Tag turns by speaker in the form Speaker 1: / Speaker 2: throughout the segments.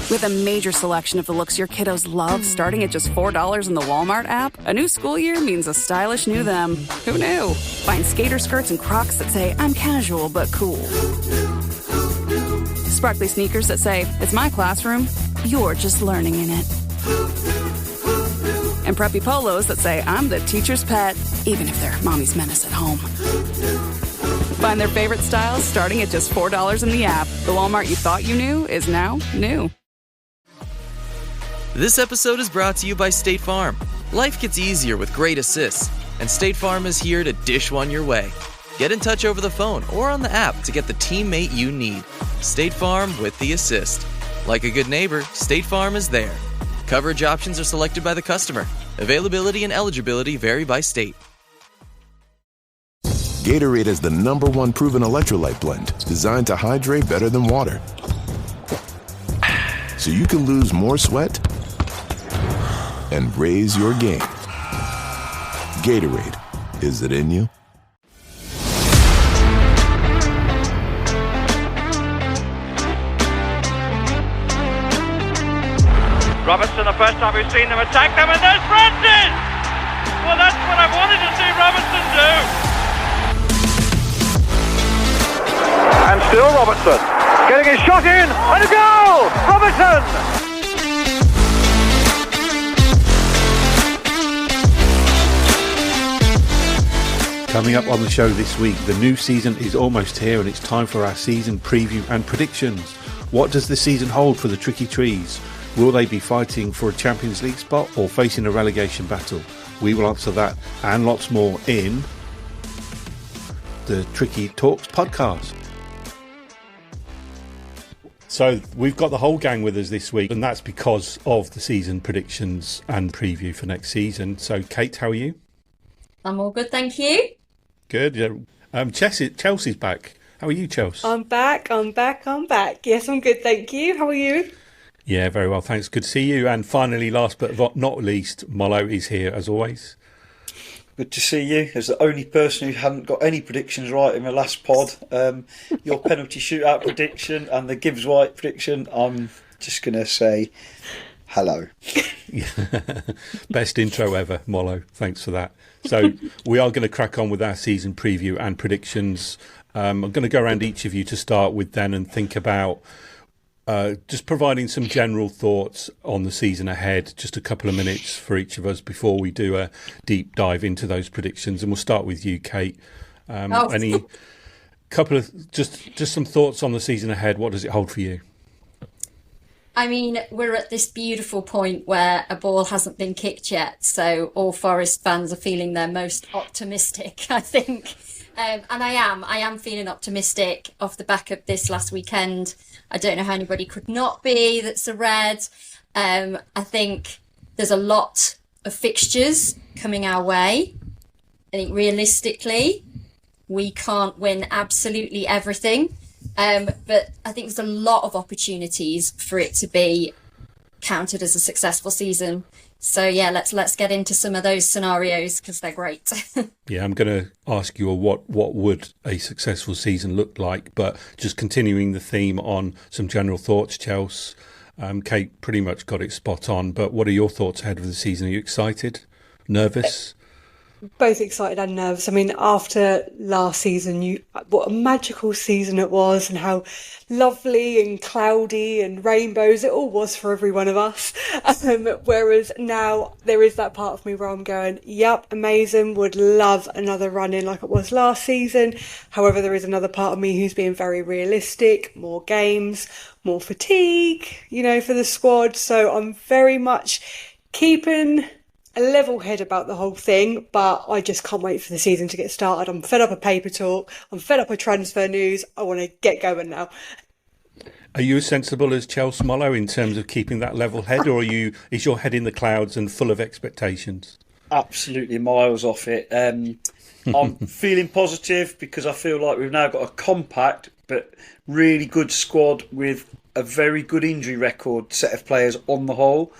Speaker 1: With a major selection of the looks your kiddos love starting at just $4 in the Walmart app, a new school year means a stylish new them. Who knew? Find skater skirts and Crocs that say, I'm casual but cool. Sparkly sneakers that say, it's my classroom, you're just learning in it. And preppy polos that say, I'm the teacher's pet, even if they're mommy's menace at home. Find their favorite styles starting at just $4 in the app. The Walmart you thought you knew is now new.
Speaker 2: This episode is brought to you by State Farm. Life gets easier with great assists, and State Farm is here to dish one your way. Get in touch over the phone or on the app to get the teammate you need. State Farm with the assist. Like a good neighbor, State Farm is there. Coverage options are selected by the customer. Availability and eligibility vary by state.
Speaker 3: Gatorade is the #1 proven electrolyte blend designed to hydrate better than water. So you can lose more sweat and raise your game. Gatorade, is it in you?
Speaker 4: Robertson, the first time we've seen them attack them, and there's Francis! Well, that's what I wanted to see Robertson do! And still Robertson, getting his shot in, and a goal! Robertson!
Speaker 5: Coming up on the show this week, the new season is almost here and it's time for our season preview and predictions. What does the season hold for the Tricky Trees? Will they be fighting for a Champions League spot or facing a relegation battle? We will answer that and lots more in the Tricky Talks podcast. So we've got the whole gang with us this week, and that's because of the season predictions and preview for next season. So Kate, how are you?
Speaker 6: I'm all good, thank you.
Speaker 5: Good. Yeah. Chelsea's back. How are you, Chelsea?
Speaker 7: I'm back. Yes, I'm good, thank you. How are you?
Speaker 5: Yeah, very well, thanks. Good to see you. And finally, last but not least, Mollo is here as always.
Speaker 8: Good to see you. As the only person who hadn't got any predictions right in the last pod, your penalty shootout prediction and the Gibbs White prediction, I'm just going to say hello.
Speaker 5: Best intro ever, Mollo. Thanks for that. So we are going to crack on with our season preview and predictions. I'm going to go around each of you to start with then and think about just providing some general thoughts on the season ahead, just a couple of minutes for each of us before we do a deep dive into those predictions. And we'll start with you, Kate. Any couple of just some thoughts on the season ahead? What does it hold for you?
Speaker 6: I mean, we're at this beautiful point where a ball hasn't been kicked yet, so all Forest fans are feeling their most optimistic, I think. And I am feeling optimistic off the back of this last weekend. I don't know how anybody could not be that's a Red. I think there's a lot of fixtures coming our way. I think realistically, we can't win absolutely everything. But I think there's a lot of opportunities for it to be counted as a successful season. So yeah, let's get into some of those scenarios because they're great.
Speaker 5: Yeah, I'm going to ask you what would a successful season look like, but just continuing the theme on some general thoughts, Chelsea. Kate pretty much got it spot on, but what are your thoughts ahead of the season? Are you excited? Nervous?
Speaker 7: Both excited and nervous. I mean, after last season, what a magical season it was and how lovely and cloudy and rainbows it all was for every one of us. Whereas now there is that part of me where I'm going, yep, amazing, would love another run in like it was last season. However, there is another part of me who's being very realistic, more games, more fatigue, for the squad. So I'm very much keeping a level head about the whole thing, but I just can't wait for the season to get started. I'm fed up of paper talk. I'm fed up of transfer news. I want to get going now.
Speaker 5: Are you as sensible as Chelsea, Mollo, in terms of keeping that level head, or is your head in the clouds and full of expectations?
Speaker 8: Absolutely miles off it. I'm feeling positive because I feel like we've now got a compact but really good squad with a very good injury record set of players on the whole.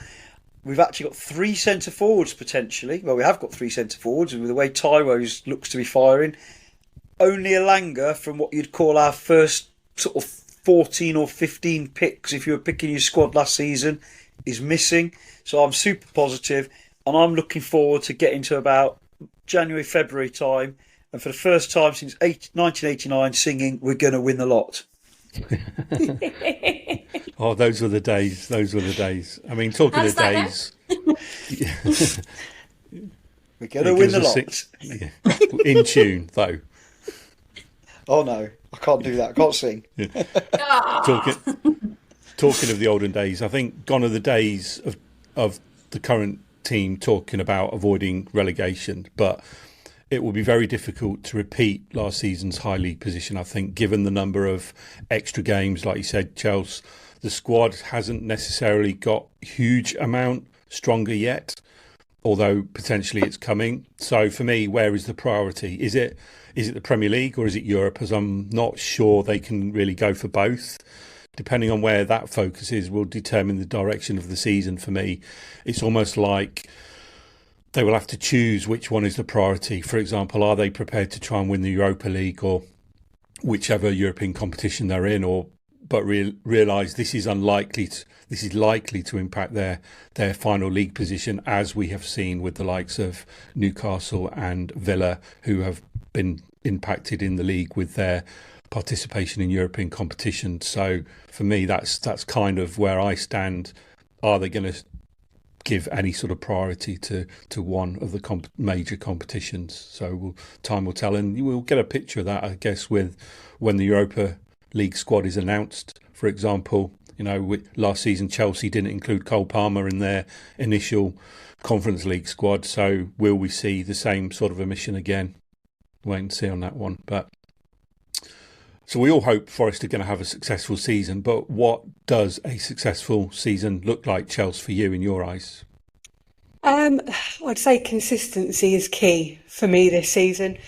Speaker 8: We've actually got 3 centre-forwards potentially. Well, we have got 3 centre-forwards, and with the way Taiwo looks to be firing, only Elanga from what you'd call our first sort of 14 or 15 picks, if you were picking your squad last season, is missing. So I'm super positive, and I'm looking forward to getting to about January, February time, and for the first time since 1989, singing "We're Gonna Win the Lot."
Speaker 5: Oh, those were the days. Those were the days. I mean, talking of days.
Speaker 8: We're going to win the lot.
Speaker 5: Yeah. In tune, though.
Speaker 8: Oh, no. I can't do that. I can't sing.
Speaker 5: Yeah. Talking of the olden days, I think gone are the days of the current team talking about avoiding relegation, but it will be very difficult to repeat last season's high league position, I think, given the number of extra games. Like you said, Chelsea, the squad hasn't necessarily got huge amount stronger yet, although potentially it's coming. So for me, where is the priority? Is it the Premier League or is it Europe? As I'm not sure they can really go for both. Depending on where that focus is will determine the direction of the season for me. It's almost like they will have to choose which one is the priority. For example, are they prepared to try and win the Europa League or whichever European competition they're in, but realise this is likely to impact their final league position, as we have seen with the likes of Newcastle and Villa, who have been impacted in the league with their participation in European competition. So for me, that's kind of where I stand. Are they going to give any sort of priority to one of the major competitions? So time will tell, and we'll get a picture of that, I guess, with when the Europa League squad is announced. For example, last season Chelsea didn't include Cole Palmer in their initial Conference League squad. So will we see the same sort of omission again? Wait and see on that one. But so we all hope Forest are going to have a successful season, but what does a successful season look like, Chelsea, for you in your eyes?
Speaker 7: I'd say consistency is key for me this season,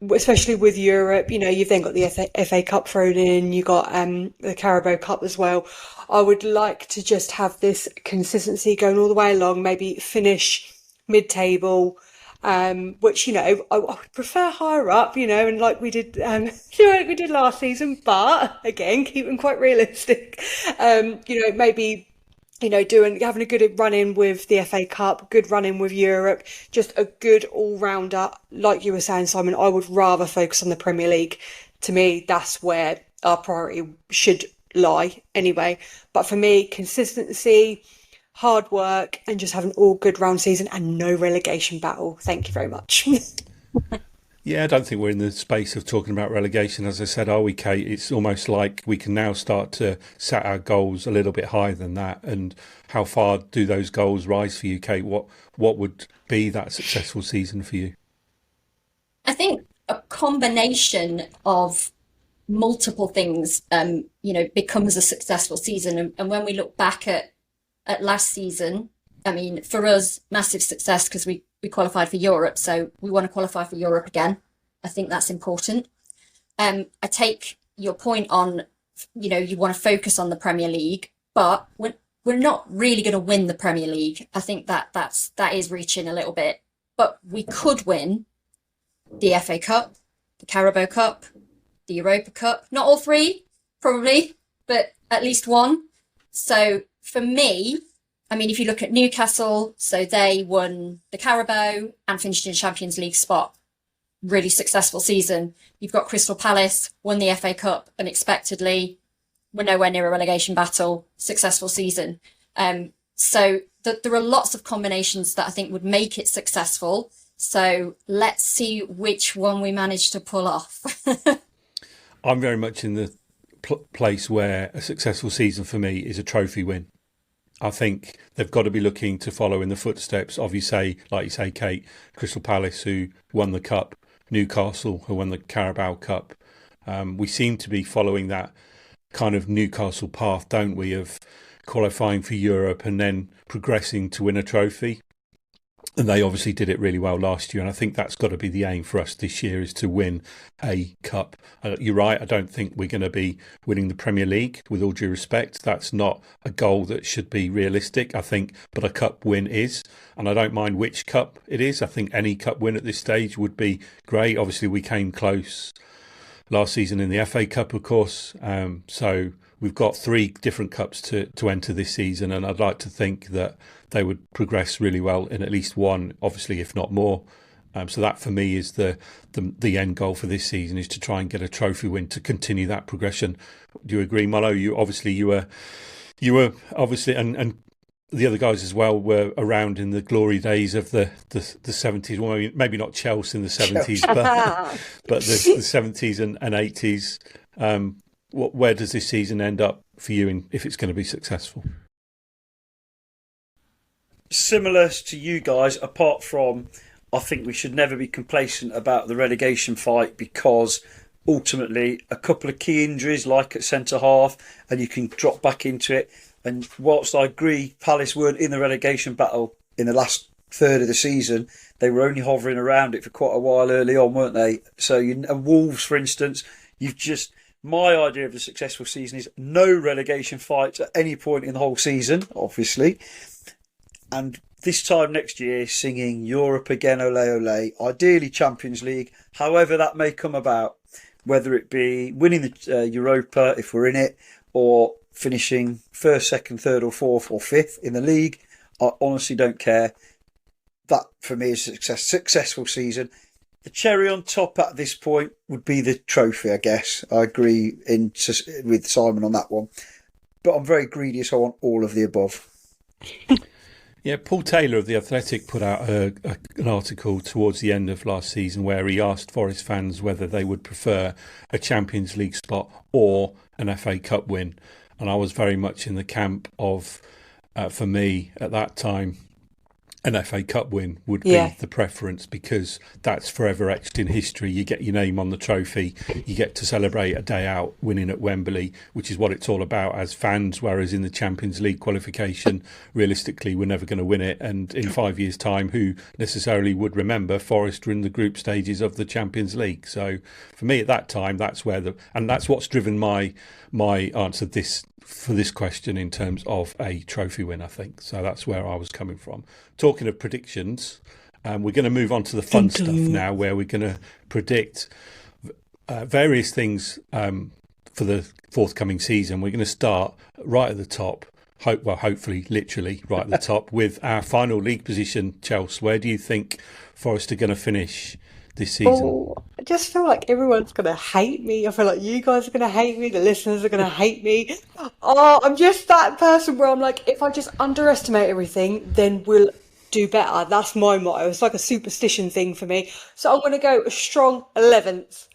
Speaker 7: especially with Europe. You've then got the FA Cup thrown in, you've got the Carabao Cup as well. I would like to just have this consistency going all the way along, maybe finish mid-table, which I would prefer higher up, and like we did, like we did last season. But again, keep them quite realistic. Maybe having a good run in with the FA Cup, good run in with Europe, just a good all rounder. Like you were saying, Simon, I would rather focus on the Premier League. To me, that's where our priority should lie, anyway. But for me, consistency, hard work, and just have an all good round season and no relegation battle. Thank you very much.
Speaker 5: Yeah, I don't think we're in the space of talking about relegation, as I said, are we, Kate? It's almost like we can now start to set our goals a little bit higher than that. And how far do those goals rise for you, Kate? What would be that successful season for you?
Speaker 6: I think a combination of multiple things, becomes a successful season. And when we look back at last season, I mean, for us, massive success because we qualified for Europe. So we want to qualify for Europe again. I think that's important. I take your point on, you want to focus on the Premier League, but we're not really going to win the Premier League. I think that is reaching a little bit, but we could win the FA Cup, the Carabao Cup, the Europa Cup. Not all three, probably, but at least one. So for me, I mean, if you look at Newcastle, so they won the Carabao and finished in Champions League spot. Really successful season. You've got Crystal Palace, won the FA Cup unexpectedly. We're nowhere near a relegation battle. Successful season. So there are lots of combinations that I think would make it successful. So let's see which one we manage to pull off.
Speaker 5: I'm very much in the place where a successful season for me is a trophy win. I think they've got to be looking to follow in the footsteps of, like you say, Kate, Crystal Palace, who won the Cup, Newcastle, who won the Carabao Cup. We seem to be following that kind of Newcastle path, don't we, of qualifying for Europe and then progressing to win a trophy. And they obviously did it really well last year. And I think that's got to be the aim for us this year, is to win a cup. You're right. I don't think we're going to be winning the Premier League, with all due respect. That's not a goal that should be realistic, I think. But a cup win is. And I don't mind which cup it is. I think any cup win at this stage would be great. Obviously, we came close last season in the FA Cup, of course. So we've got 3 different cups to enter this season, and I'd like to think that they would progress really well in at least one, obviously, if not more. So that for me is the end goal for this season, is to try and get a trophy win to continue that progression. Do you agree, Molo? You were obviously, and the other guys as well were around in the glory days of the 70s. Well, maybe not Chelsea in the 70s, but the 70s and 80s. Where does this season end up for you, if it's going to be successful?
Speaker 8: Similar to you guys, apart from I think we should never be complacent about the relegation fight, because ultimately a couple of key injuries like at centre half and you can drop back into it. And whilst I agree Palace weren't in the relegation battle in the last third of the season, they were only hovering around it for quite a while early on, weren't they? So and Wolves, for instance, my idea of a successful season is no relegation fights at any point in the whole season, obviously. And this time next year, singing Europe again, ole ole, ideally Champions League, however that may come about, whether it be winning the Europa if we're in it, or finishing 1st, 2nd, 3rd or 4th or 5th in the league. I honestly don't care. That for me is a successful season. The cherry on top at this point would be the trophy, I guess. I agree with Simon on that one. But I'm very greedy, so I want all of the above.
Speaker 5: Yeah, Paul Taylor of The Athletic put out an article towards the end of last season where he asked Forest fans whether they would prefer a Champions League spot or an FA Cup win. And I was very much in the camp of, for me at that time, an FA Cup win would be the preference, because that's forever etched in history. You get your name on the trophy, you get to celebrate a day out winning at Wembley, which is what it's all about as fans, whereas in the Champions League qualification, realistically, we're never going to win it. And in 5 years' time, who necessarily would remember Forest were in the group stages of the Champions League? So for me at that time, that's where and that's what's driven my answer for this question in terms of a trophy win, I think. So that's where I was coming from. Talking of predictions, we're going to move on to the fun stuff now, where we're going to predict various things for the forthcoming season. We're going to start right at the top, hopefully literally right at the top, with our final league position, Chelsea. Where do you think Forest are going to finish this season?
Speaker 7: Oh, I just feel like everyone's going to hate me. I feel like you guys are going to hate me. The listeners are going to hate me. Oh, I'm just that person where I'm like, if I just underestimate everything, then we'll do better. That's my motto. It's like a superstition thing for me. So I'm going to go a strong 11th.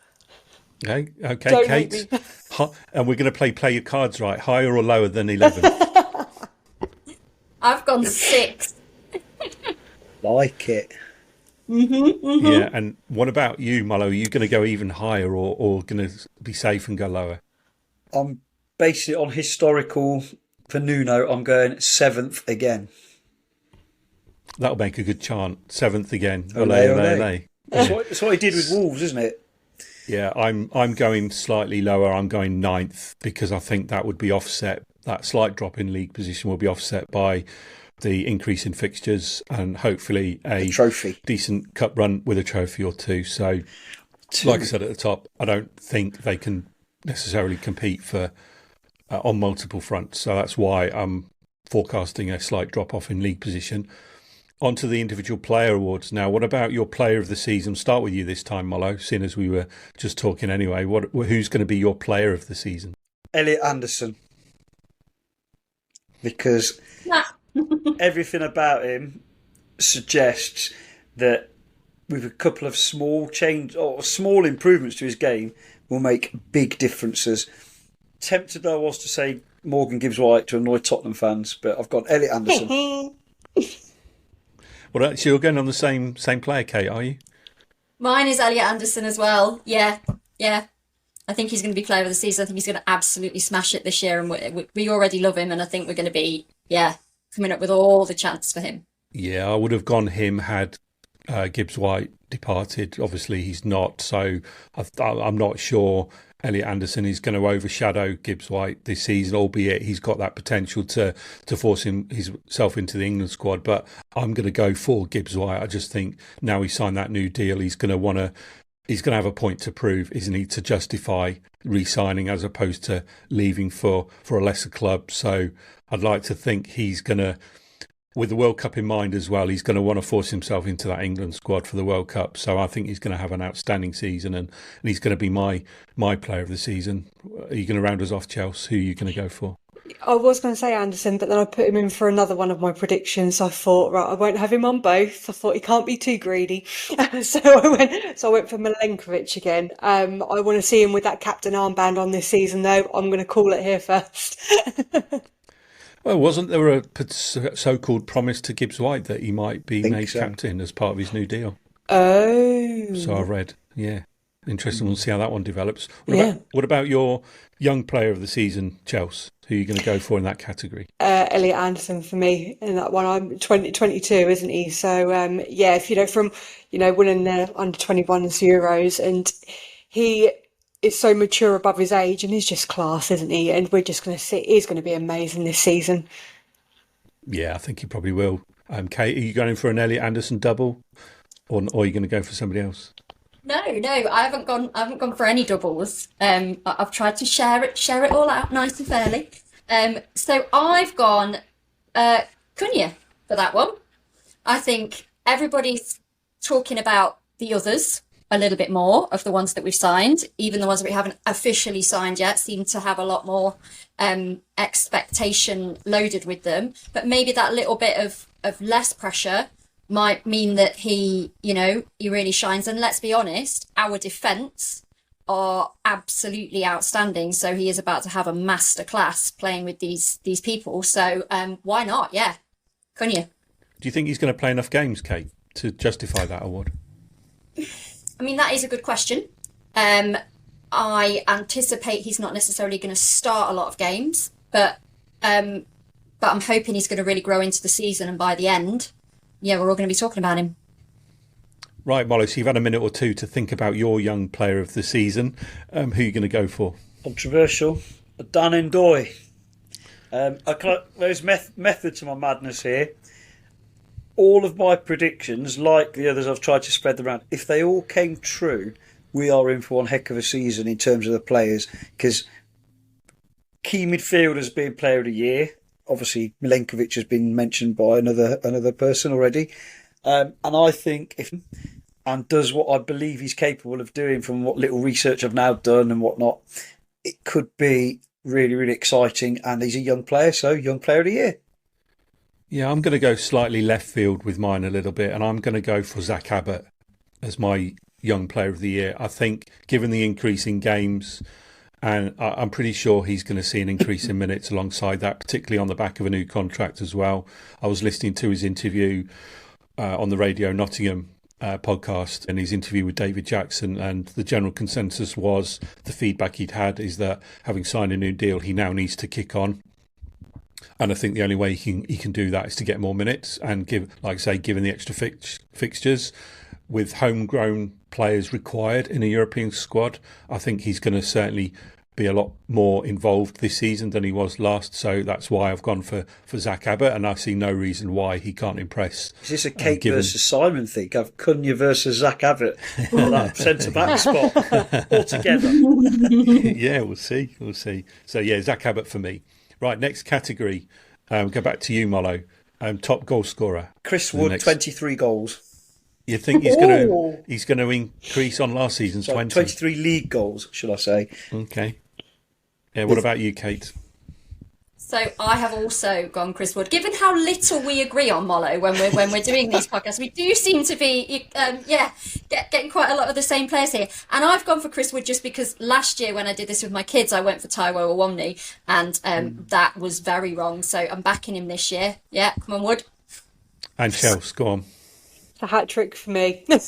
Speaker 5: Okay,
Speaker 7: Don't
Speaker 5: Kate. And we're going to play your cards right. Higher or lower than 11th?
Speaker 6: I've gone 6.
Speaker 8: Like it.
Speaker 5: Yeah, and what about you, Molo? Are you going to go even higher or going to be safe and go lower?
Speaker 8: I'm basing it on historical. For Nuno, I'm going 7th again.
Speaker 5: That'll make a good chant. 7th again.
Speaker 8: Ole,
Speaker 5: ole,
Speaker 8: ole.
Speaker 5: ole.
Speaker 8: That's what he did with Wolves, isn't it?
Speaker 5: Yeah, I'm going slightly lower. I'm going 9th, because I think that would be offset. That slight drop in league position will be offset by the increase in fixtures and hopefully a
Speaker 8: trophy,
Speaker 5: decent cup run with a trophy or two. So, like I said at the top, I don't think they can necessarily compete for on multiple fronts. So that's why I'm forecasting a slight drop off in league position. On to the individual player awards now. What about your player of the season? Start with you this time, Molo, seeing as we were just talking anyway. Who's going to be your player of the season?
Speaker 8: Elliot Anderson. Because everything about him suggests that with a couple of small change or small improvements to his game will make big differences. Tempted I was to say Morgan Gibbs-White to annoy Tottenham fans, but I've got Elliot Anderson.
Speaker 5: Well, actually, you're going on the same player, Kate, are you?
Speaker 6: Mine is Elliot Anderson as well. Yeah. I think he's going to be player of the season. I think he's going to absolutely smash it this year, and we already love him, and I think we're going to be, coming up with all the chances for him. Yeah,
Speaker 5: I would have gone him had Gibbs-White departed. Obviously, he's not, so I'm not sure Elliot Anderson is going to overshadow Gibbs-White this season, albeit he's got that potential to force himself into the England squad. But I'm going to go for Gibbs-White. I just think now he's signed that new deal, he's going to want to he's going to have a point to prove, isn't he, to justify re-signing as opposed to leaving for a lesser club. So I'd like to think he's going to, with the World Cup in mind as well, he's going to want to force himself into that England squad for the World Cup. So I think he's going to have an outstanding season, and he's going to be my player of the season. Are you going to round us off, Chelsea? Who are you going to go for?
Speaker 7: I was going to say Anderson, but then I put him in for another one of my predictions. I thought, right, I won't have him on both. I thought he can't be too greedy. So I went for Milenkovic again. I want to see him with that captain armband on this season, though. I'm going to call it here first.
Speaker 5: Well, wasn't there a so-called promise to Gibbs White that he might be made captain as part of his new deal?
Speaker 7: Oh.
Speaker 5: So I read, yeah. Interesting. We'll see how that one develops. What about your young player of the season, Chelsea? Who are you going to go for in that category?
Speaker 7: Elliot Anderson for me in that one. I'm 22, isn't he? So, from, winning the under-21s Euros, and he is so mature above his age, and he's just class, isn't he? And we're just going to see, he's going to be amazing this season.
Speaker 5: Yeah, I think he probably will. Kate, are you going for an Elliot Anderson double, or are you going to go for somebody else?
Speaker 6: No, I haven't gone for any doubles. I've tried to share it all out nice and fairly. So I've gone Cunha for that one. I think everybody's talking about the others a little bit more, of the ones that we've signed. Even the ones that we haven't officially signed yet seem to have a lot more expectation loaded with them. But maybe that little bit of less pressure might mean that he really shines. And let's be honest, our defence are absolutely outstanding. So he is about to have a masterclass playing with these people. So why not? Yeah, Cunha.
Speaker 5: Do you think he's going to play enough games, Kate, to justify that award?
Speaker 6: I mean, that is a good question. I anticipate he's not necessarily going to start a lot of games, but I'm hoping he's going to really grow into the season, and by the end, we're all going to be talking about him.
Speaker 5: Right, Molly, so you've had a minute or two to think about your young player of the season. Who are you going to go for?
Speaker 8: Controversial. Dan Ndoye. There's method to my madness here. All of my predictions, like the others I've tried to spread them around, if they all came true, we are in for one heck of a season in terms of the players, because key midfielders being player of the year. Obviously, Milenkovic has been mentioned by another person already. And I think and does what I believe he's capable of doing from what little research I've now done and whatnot, it could be really, really exciting. And he's a young player, so young player of the year.
Speaker 5: Yeah, I'm going to go slightly left field with mine a little bit, and I'm going to go for Zach Abbott as my young player of the year. I think, given the increase in games, and I'm pretty sure he's going to see an increase in minutes alongside that, particularly on the back of a new contract as well. I was listening to his interview on the Radio Nottingham podcast, and his interview with David Jackson, and the general consensus was the feedback he'd had is that having signed a new deal, he now needs to kick on. And I think the only way he can do that is to get more minutes and given the extra fixtures with homegrown players required in a European squad, I think he's going to certainly be a lot more involved this season than he was last. So that's why I've gone for Zach Abbott, and I see no reason why he can't impress.
Speaker 8: Is this a Kate versus Simon thing? Have Cunha versus Zach Abbott for that centre-back spot altogether?
Speaker 5: Yeah, we'll see. So, yeah, Zach Abbott for me. Right, next category. Go back to you, Mollo. Top goal scorer.
Speaker 8: Chris Wood, 23 goals.
Speaker 5: You think he's going to increase on last season's 20?
Speaker 8: 23 league goals, should I say?
Speaker 5: Okay. Yeah. What about you, Kate?
Speaker 6: So I have also gone Chris Wood. Given how little we agree on Mollo when we're doing these podcasts, we do seem to be getting quite a lot of the same players here. And I've gone for Chris Wood just because last year when I did this with my kids, I went for Taiwo Awomni, and that was very wrong. So I'm backing him this year. Yeah, come on, Wood.
Speaker 5: And Chelsea, go on.
Speaker 7: A hat trick for me.
Speaker 8: And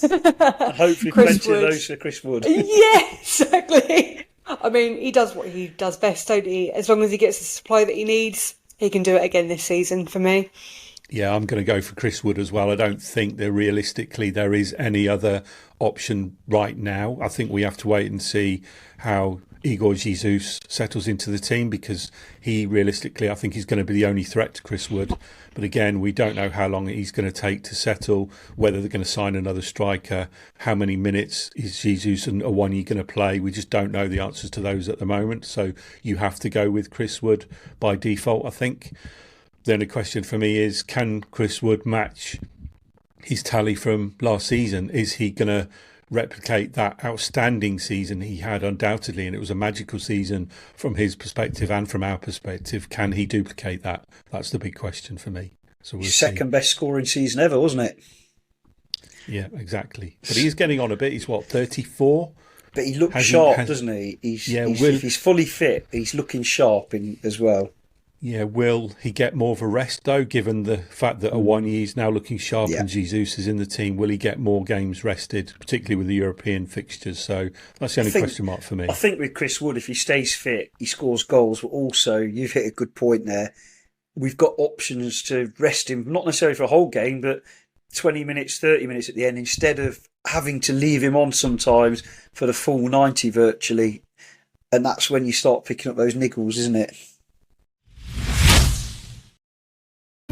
Speaker 8: hopefully plenty of those for Chris Wood.
Speaker 7: Yeah, exactly. I mean, he does what he does best, don't he? As long as he gets the supply that he needs, he can do it again this season for me.
Speaker 5: Yeah, I'm going to go for Chris Wood as well. I don't think that realistically there is any other option right now. I think we have to wait and see how Igor Jesus settles into the team, because he realistically, I think, he's going to be the only threat to Chris Wood. But again, we don't know how long he's going to take to settle, whether they're going to sign another striker, how many minutes is Jesus and Awoniyi going to play. We just don't know the answers to those at the moment. So you have to go with Chris Wood by default, I think. Then the question for me is, can Chris Wood match his tally from last season? Is he going to replicate that outstanding season he had, undoubtedly, and it was a magical season from his perspective and from our perspective? Can he duplicate that? That's the big question for me. So we'll
Speaker 8: second best scoring season ever, wasn't it?
Speaker 5: Yeah, exactly. But he's getting on a bit. He's 34?
Speaker 8: But he looks sharp, doesn't he? If he's fully fit, he's looking sharp as well.
Speaker 5: Yeah, will he get more of a rest, though, given the fact that Awoniyi is now looking sharp and Jesus is in the team? Will he get more games rested, particularly with the European fixtures? So that's the only question mark for me.
Speaker 8: I think with Chris Wood, if he stays fit, he scores goals. But also, you've hit a good point there. We've got options to rest him, not necessarily for a whole game, but 20 minutes, 30 minutes at the end, instead of having to leave him on sometimes for the full 90 virtually. And that's when you start picking up those niggles, isn't it?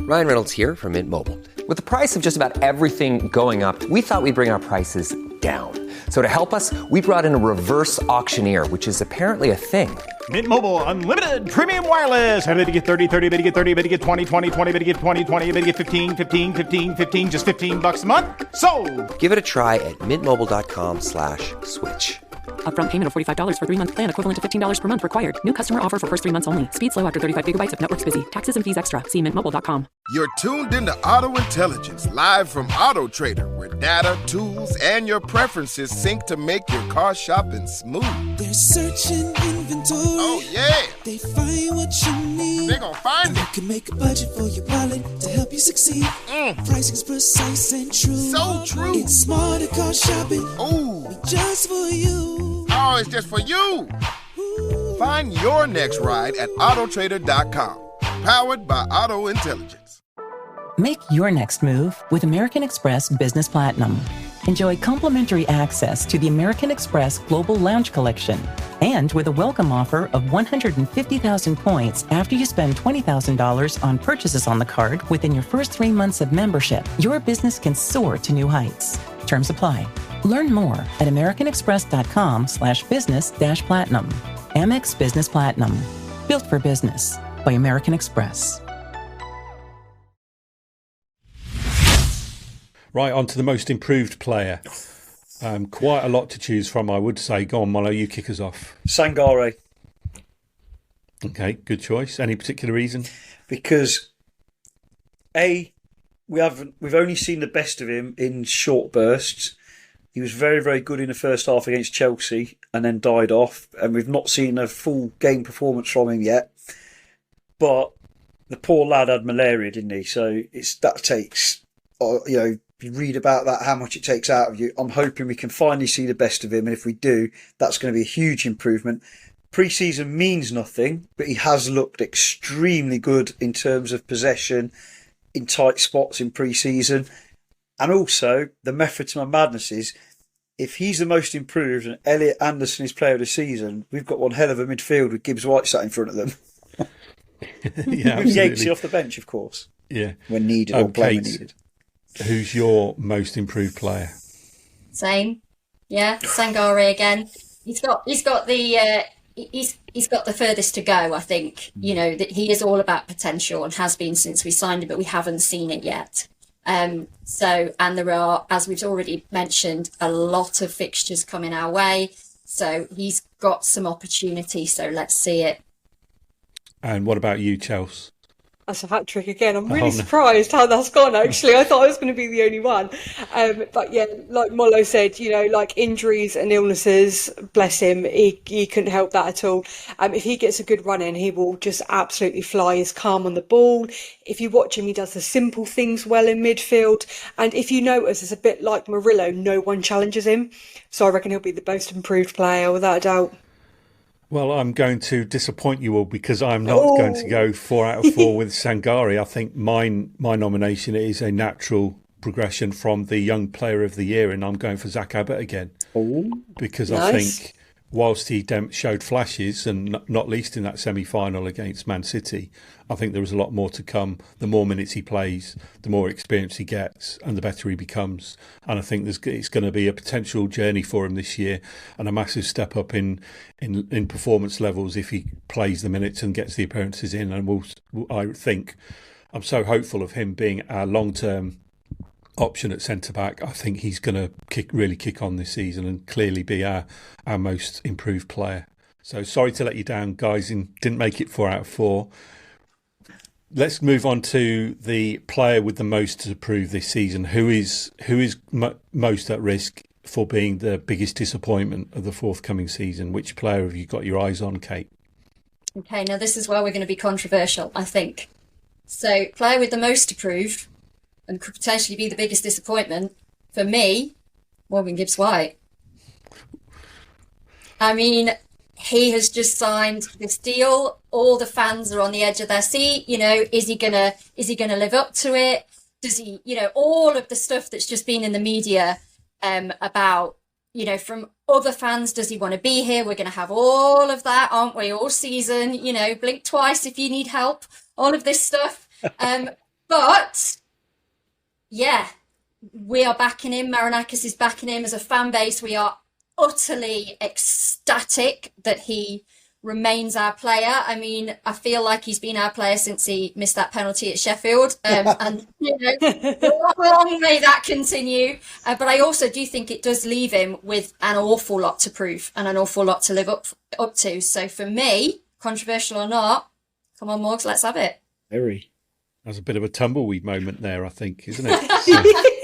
Speaker 9: Ryan Reynolds here from Mint Mobile. With the price of just about everything going up, we thought we'd bring our prices down. So to help us, we brought in a reverse auctioneer, which is apparently a thing.
Speaker 10: Mint Mobile Unlimited Premium Wireless. How to get 30, 30, bit to get 30, bit to get 20, 20, 20, bit to get 20, 20, bit to get 15, 15, 15, 15, just $15 a month? Sold!
Speaker 9: Give it a try at mintmobile.com/switch.
Speaker 11: Upfront payment of $45 for 3-month plan, equivalent to $15 per month required. New customer offer for first 3 months only. Speed slow after 35 gigabytes if network's busy. Taxes and fees extra. See mintmobile.com.
Speaker 12: You're tuned into Auto Intelligence, live from Auto Trader, where data, tools, and your preferences sync to make your car shopping smooth.
Speaker 13: They're searching inventory.
Speaker 12: Oh, yeah.
Speaker 13: They find what you need.
Speaker 12: They're gonna find it.
Speaker 13: You can make a budget for your wallet to help you succeed. Pricing's precise and true.
Speaker 12: So true.
Speaker 13: It's smarter car shopping.
Speaker 12: Ooh.
Speaker 13: Just for you.
Speaker 12: Oh, it's just for you. Ooh. Find your next ride at autotrader.com. Powered by Auto Intelligence.
Speaker 14: Make your next move with American Express Business Platinum. Enjoy complimentary access to the American Express Global Lounge Collection. And with a welcome offer of 150,000 points after you spend $20,000 on purchases on the card within your first 3 months of membership, your business can soar to new heights. Terms apply. Learn more at americanexpress.com/business-platinum. Amex Business Platinum. Built for business by American Express.
Speaker 5: Right, on to the most improved player. Quite a lot to choose from, I would say. Go on, Mollo, you kick us off.
Speaker 8: Sangare.
Speaker 5: Okay, good choice. Any particular reason?
Speaker 8: Because we've only seen the best of him in short bursts. He was very, very good in the first half against Chelsea and then died off. And we've not seen a full game performance from him yet. But the poor lad had malaria, didn't he? So that takes, you read about that, how much it takes out of you. I'm hoping we can finally see the best of him. And if we do, that's going to be a huge improvement. Pre-season means nothing, but he has looked extremely good in terms of possession in tight spots in pre-season. And also, the method to my madness is, if he's the most improved and Elliot Anderson is player of the season, we've got one hell of a midfield with Gibbs White sat in front of them.
Speaker 5: Yeah,
Speaker 8: with Yates off the bench, of course.
Speaker 5: Yeah.
Speaker 8: When needed or when needed.
Speaker 5: Who's your most improved player?
Speaker 6: Same. Yeah, Sangare again. He's got the furthest to go, I think. You know, that he is all about potential and has been since we signed him, but we haven't seen it yet. And there are, as we've already mentioned, a lot of fixtures coming our way. So he's got some opportunity. So let's see it.
Speaker 5: And what about you, Chelsea?
Speaker 7: That's a hat trick again. I'm really surprised how that's gone, actually. I thought I was going to be the only one. But yeah, like Mollo said, like injuries and illnesses, bless him, he couldn't help that at all. If he gets a good run in, he will just absolutely fly. He's calm on the ball. If you watch him, he does the simple things well in midfield. And if you notice, it's a bit like Murillo, no one challenges him. So I reckon he'll be the most improved player, without a doubt.
Speaker 5: Well, I'm going to disappoint you all because I'm not going to go 4 out of 4 with Sangare. I think my nomination is a natural progression from the Young Player of the Year, and I'm going for Zach Abbott again.
Speaker 7: Oh,
Speaker 5: because
Speaker 7: nice.
Speaker 5: I think whilst he showed flashes, and not least in that semi-final against Man City, I think there was a lot more to come. The more minutes he plays, the more experience he gets, and the better he becomes. And I think it's going to be a potential journey for him this year, and a massive step up in performance levels if he plays the minutes and gets the appearances in. And I'm so hopeful of him being our long-term option at centre-back. I think he's going to really kick on this season and clearly be our most improved player. So sorry to let you down, guys, and didn't make it 4 out of 4. Let's move on to the player with the most to prove this season. Who is most at risk for being the biggest disappointment of the forthcoming season? Which player have you got your eyes on, Kate?
Speaker 6: Okay, now this is where we're going to be controversial, I think. So, player with the most to prove and could potentially be the biggest disappointment for me, Morgan Gibbs-White. I mean, he has just signed this deal. All the fans are on the edge of their seat. You know, is he gonna live up to it? Does he, all of the stuff that's just been in the media about, from other fans, does he want to be here? We're going to have all of that, aren't we, all season? Blink twice if you need help. All of this stuff. But yeah, we are backing him. Marinakis is backing him. As a fan base, we are utterly ecstatic that he remains our player. I mean, I feel like he's been our player since he missed that penalty at Sheffield. And, long may that continue. But I also do think it does leave him with an awful lot to prove and an awful lot to live up to. So for me, controversial or not, come on, Morgs, let's have it.
Speaker 8: Very.
Speaker 5: That's a bit of a tumbleweed moment there, I think, isn't it?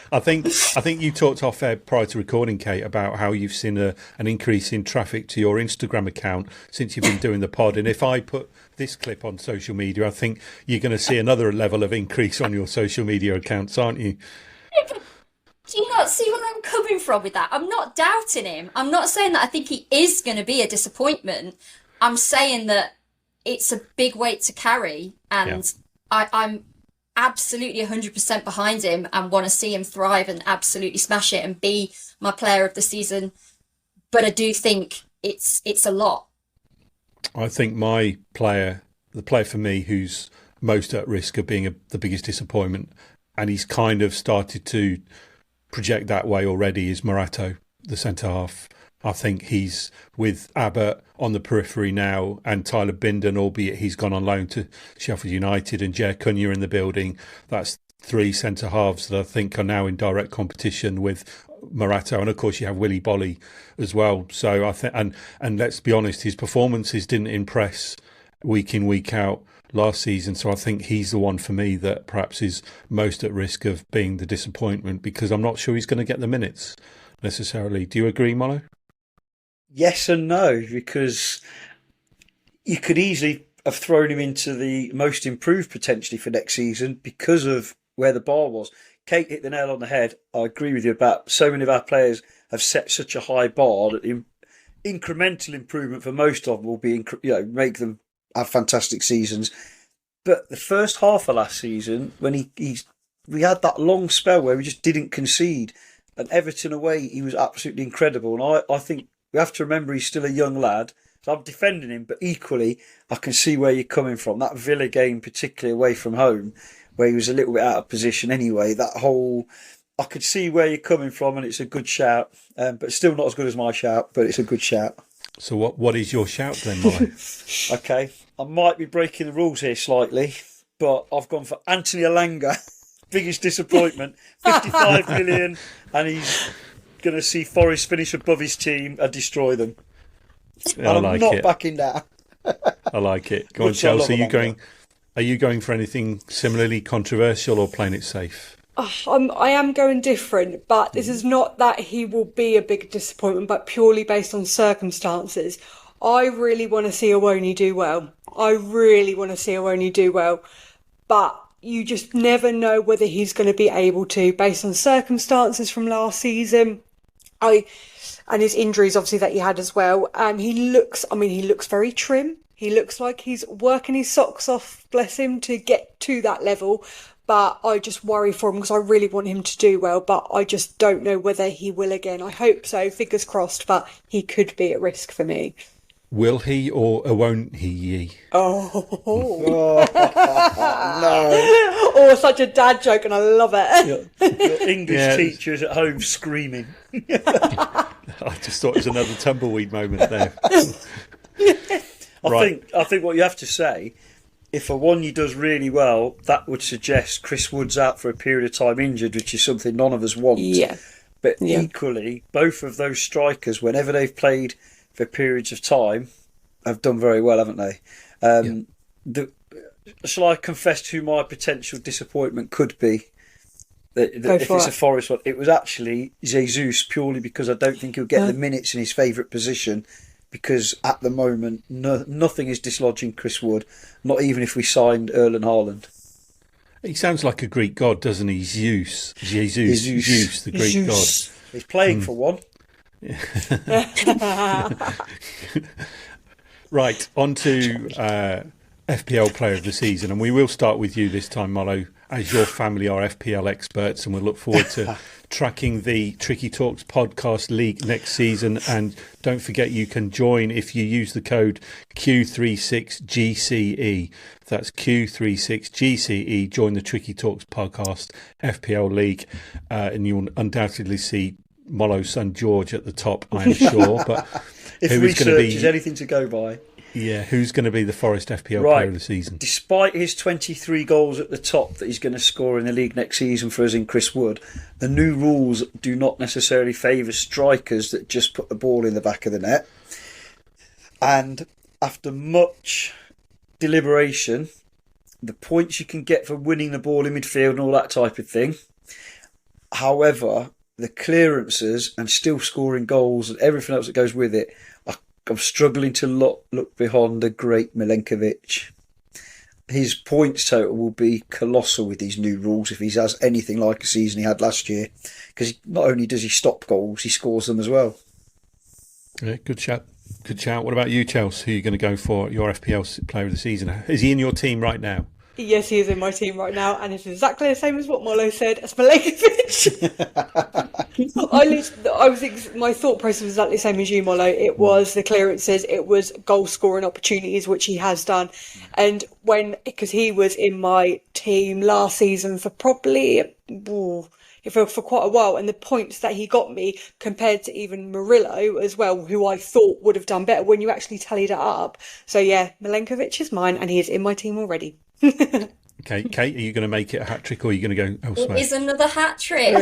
Speaker 5: I think you talked off air prior to recording, Kate, about how you've seen an increase in traffic to your Instagram account since you've been doing the pod. And if I put this clip on social media, I think you're going to see another level of increase on your social media accounts, aren't you?
Speaker 6: Do you not see where I'm coming from with that? I'm not doubting him. I'm not saying that I think he is going to be a disappointment. I'm saying that it's a big weight to carry, and I'm absolutely 100% behind him and want to see him thrive and absolutely smash it and be my player of the season. But I do think it's a lot.
Speaker 5: I think the player for me who's most at risk of being the biggest disappointment, and he's kind of started to project that way already, is Morato, the centre half. I think he's with Abbott on the periphery now and Tyler Binden, albeit he's gone on loan to Sheffield United, and Jer Cunha in the building. That's 3 centre halves that I think are now in direct competition with Morato, and of course you have Willy Bolly as well. So I think, and let's be honest, his performances didn't impress week in, week out last season. So I think he's the one for me that perhaps is most at risk of being the disappointment, because I'm not sure he's going to get the minutes necessarily. Do you agree, Mono?
Speaker 8: Yes and no, because you could easily have thrown him into the most improved potentially for next season because of where the bar was. Kate hit the nail on the head. I agree with you about so many of our players have set such a high bar that the incremental improvement for most of them will be, make them have fantastic seasons. But the first half of last season, when we had that long spell where we just didn't concede, and Everton away, he was absolutely incredible. And I think we have to remember he's still a young lad. So I'm defending him, but equally, I can see where you're coming from. That Villa game, particularly away from home, where he was a little bit out of position anyway, I could see where you're coming from, and it's a good shout. But still not as good as my shout, but it's a good shout.
Speaker 5: So what is your shout then, Molly?
Speaker 8: Okay, I might be breaking the rules here slightly, but I've gone for Anthony Elanga. Biggest disappointment, 55 million, and he's going to see Forest finish above his team and destroy them.
Speaker 5: Yeah,
Speaker 8: and I'm not backing down.
Speaker 5: I like it. Go on, Chelsea. Are you going for anything similarly controversial or playing it safe?
Speaker 7: I am going different, but this is not that he will be a big disappointment, but purely based on circumstances. I really want to see Awoni do well. But you just never know whether he's going to be able to, based on circumstances from last season. And his injuries, obviously, that he had as well. He looks very trim. He looks like he's working his socks off, bless him, to get to that level. But I just worry for him because I really want him to do well, but I just don't know whether he will again. I hope so, fingers crossed, but he could be at risk for me.
Speaker 5: Will he or won't he?
Speaker 7: Oh,
Speaker 8: no.
Speaker 7: Oh, such a dad joke, and I love it.
Speaker 8: Your English teachers at home screaming.
Speaker 5: I just thought it was another tumbleweed moment there.
Speaker 8: I think what you have to say, if Awoniyi does really well, that would suggest Chris Wood's out for a period of time injured, which is something none of us want.
Speaker 7: Yeah.
Speaker 8: But equally, both of those strikers, whenever they've played for periods of time, have done very well, haven't they? Shall I confess who my potential disappointment could be? If it's a Forest one, it was actually Jesus, purely because I don't think he'll get the minutes in his favourite position. Because at the moment, nothing is dislodging Chris Wood, not even if we signed Erling Haaland.
Speaker 5: He sounds like a Greek god, doesn't he? Zeus, the Greek god.
Speaker 8: He's playing for one.
Speaker 5: Right, on to FPL Player of the Season, and we will start with you this time, Mollo, as your family are FPL experts, and we'll look forward to tracking the Tricky Talks podcast league next season. And don't forget, you can join if you use the code Q36GCE. That's Q36GCE. Join the Tricky Talks podcast FPL league, and you'll undoubtedly see Mollo's son George at the top, I'm sure. But
Speaker 8: if research is anything to go by.
Speaker 5: Yeah, who's going to be the Forest FPL Player of the Season?
Speaker 8: Despite his 23 goals at the top that he's going to score in the league next season for us in Chris Wood, the new rules do not necessarily favour strikers that just put the ball in the back of the net. And after much deliberation, the points you can get for winning the ball in midfield and all that type of thing. However, the clearances and still scoring goals and everything else that goes with it, I'm struggling to look behind the great Milenkovic. His points total will be colossal with these new rules if he has anything like a season he had last year. Because not only does he stop goals, he scores them as well.
Speaker 5: Yeah, good shout. Good shout. What about you, Chelsea? Who are you going to go for your FPL Player of the Season? Is he in your team right now?
Speaker 7: Yes, he is in my team right now, and it's exactly the same as what Mollo said. It's Milenkovic. My thought process was exactly the same as you, Mollo. It was the clearances, it was goal scoring opportunities, which he has done. And because he was in my team last season for probably for quite a while, and the points that he got me compared to even Murillo as well, who I thought would have done better when you actually tallied it up. So yeah, Milenkovic is mine, and he is in my team already.
Speaker 5: Okay, Kate, are you going to make it a hat trick, or are you going to go elsewhere?
Speaker 6: It is another hat trick.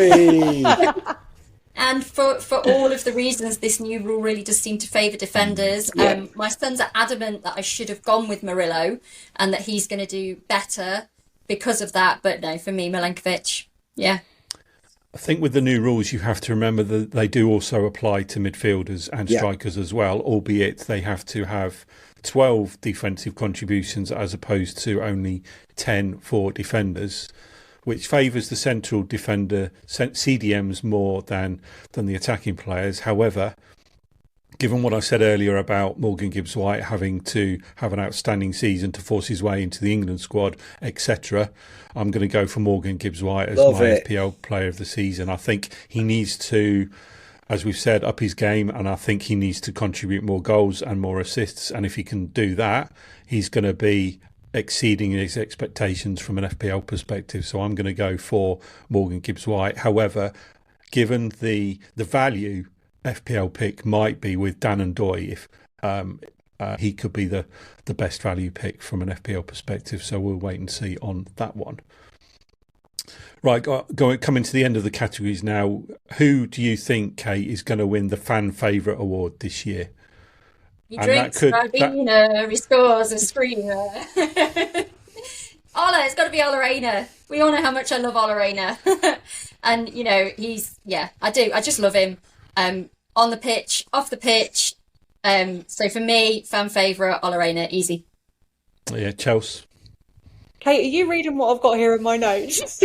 Speaker 6: And for all of the reasons, this new rule really does seem to favour defenders.
Speaker 7: Yeah.
Speaker 6: My sons are adamant that I should have gone with Murillo and that he's going to do better because of that. But no, for me, Milenkovic, yeah.
Speaker 5: I think with the new rules, you have to remember that they do also apply to midfielders and strikers as well, albeit they have to have 12 defensive contributions as opposed to only 10 for defenders, which favours the central defender CDMs more than the attacking players. However, given what I said earlier about Morgan Gibbs-White having to have an outstanding season to force his way into the England squad, etc., I'm going to go for Morgan Gibbs-White as FPL Player of the Season. I think he needs to, as we've said, up his game, and I think he needs to contribute more goals and more assists. And if he can do that, he's going to be exceeding his expectations from an FPL perspective. So I'm going to go for Morgan Gibbs-White. However, given the value FPL pick might be with Dan and Doy, if he could be the best value pick from an FPL perspective. So we'll wait and see on that one. Right, coming to the end of the categories now. Who do you think, Kate, is going to win the fan favourite award this year?
Speaker 6: He drinks Ribena, he scores a screamer. Ola, it's got to be Ola Reina. We all know how much I love Ola Reina. And, I do. I just love him. On the pitch, off the pitch. So for me, fan favourite, Ola Reina, easy.
Speaker 5: Yeah, Chelsea.
Speaker 7: Kate, are you reading what I've got here in my notes?